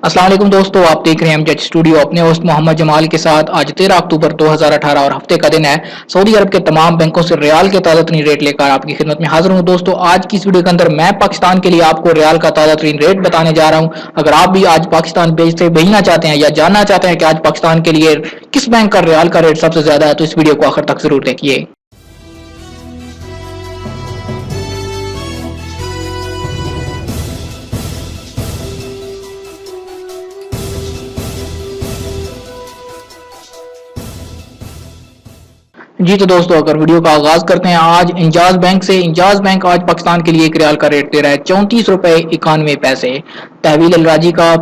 अस्सलाम वालेकुम दोस्तों, आप देख रहे हैं एमजेड स्टूडियो अपने होस्ट मोहम्मद जमाल के साथ। आज 13 अक्टूबर 2018 और हफ्ते का दिन है। सऊदी अरब के तमाम बैंकों से रियाल के ताज़ा तरीन रेट लेकर आपकी खिदमत में हाजिर हूं। दोस्तों, आज की इस वीडियो के अंदर मैं पाकिस्तान के लिए आपको रियाल का ताज़ा तरीन रेट बताने जा रहा हूं। अगर आप भी आज पाकिस्तान भेजना चाहते हैं या जानना चाहते हैं कि आज पाकिस्तान के लिए किस बैंक का रियाल का रेट सबसे ज्यादा है, तो इस वीडियो को आखिर तक जरूर देखिए। जी तो दोस्तों, अगर वीडियो का आगाज करते हैं आज इंजाज बैंक से। इंजाज बैंक आज पाकिस्तान के लिए एक रियाल का रेट दे रहा है 34 रुपए 91 पैसे। तहवील अलराजी का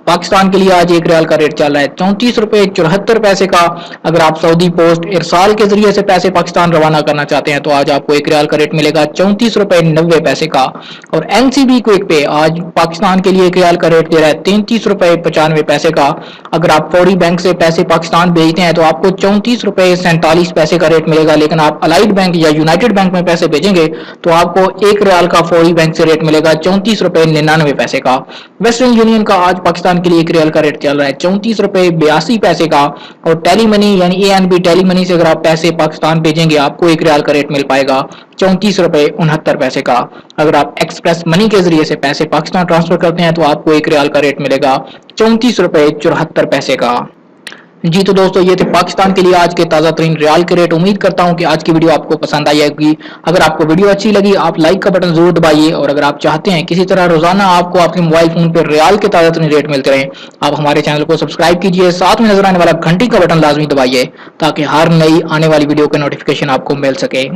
पाकिस्तान के लिए आज एक रियाल का रेट चल रहा है 34 रुपए 74 पैसे का। अगर आप सऊदी पोस्ट इरसाल के जरिए से पैसे पाकिस्तान रवाना करना चाहते हैं तो आज आपको एक रियाल का रेट मिलेगा 34 रुपए 90 पैसे का। और एनसीबी क्विक पे आज पाकिस्तान के लिए एक रियाल का रेट दे रहा है 33 रुपए 95 पैसे का। अगर आप फौरी बैंक से पैसे पाकिस्तान भेजते हैं तो आपको 34 रुपए 47 पैसे का रेट मिलेगा। लेकिन आप अलाइड बैंक या यूनाइटेड बैंक में पैसे भेजेंगे तो आपको एक रियाल का फौरी बैंक से रेट मिलेगा 34 रुपए 99 पैसे का। वेस्टर्न यूनियन का आज पाकिस्तान के लिए एक रियाल का रेट चल रहा है 34 रुपए 82 पैसे का। और टेली मनी यानी एएनबी टेली मनी से अगर आप पैसे पाकिस्तान भेजेंगे आपको एक रियाल का रेट मिल पाएगा 34 रुपए 69 पैसे का। अगर आप एक्सप्रेस मनी के जरिए से पैसे पाकिस्तान ट्रांसफर करते हैं तो आपको एक रियाल का रेट मिलेगा 34 रुपए 74 पैसे का। जी तो दोस्तों, ये थे पाकिस्तान के लिए आज के ताज़ा तरीन रियाल के रेट। उम्मीद करता हूं कि आज की वीडियो आपको पसंद आई होगी। अगर आपको वीडियो अच्छी लगी आप लाइक का बटन जरूर दबाइए। और अगर आप चाहते हैं किसी तरह रोजाना आपको आपके मोबाइल फोन पर रियाल के ताज़ा तरीन रेट मिलते रहें, आप हमारे चैनल को सब्सक्राइब कीजिए। साथ में नजर आने वाला घंटी का बटन लाजमी दबाइए ताकि हर नई आने वाली वीडियो का नोटिफिकेशन आपको मिल सके।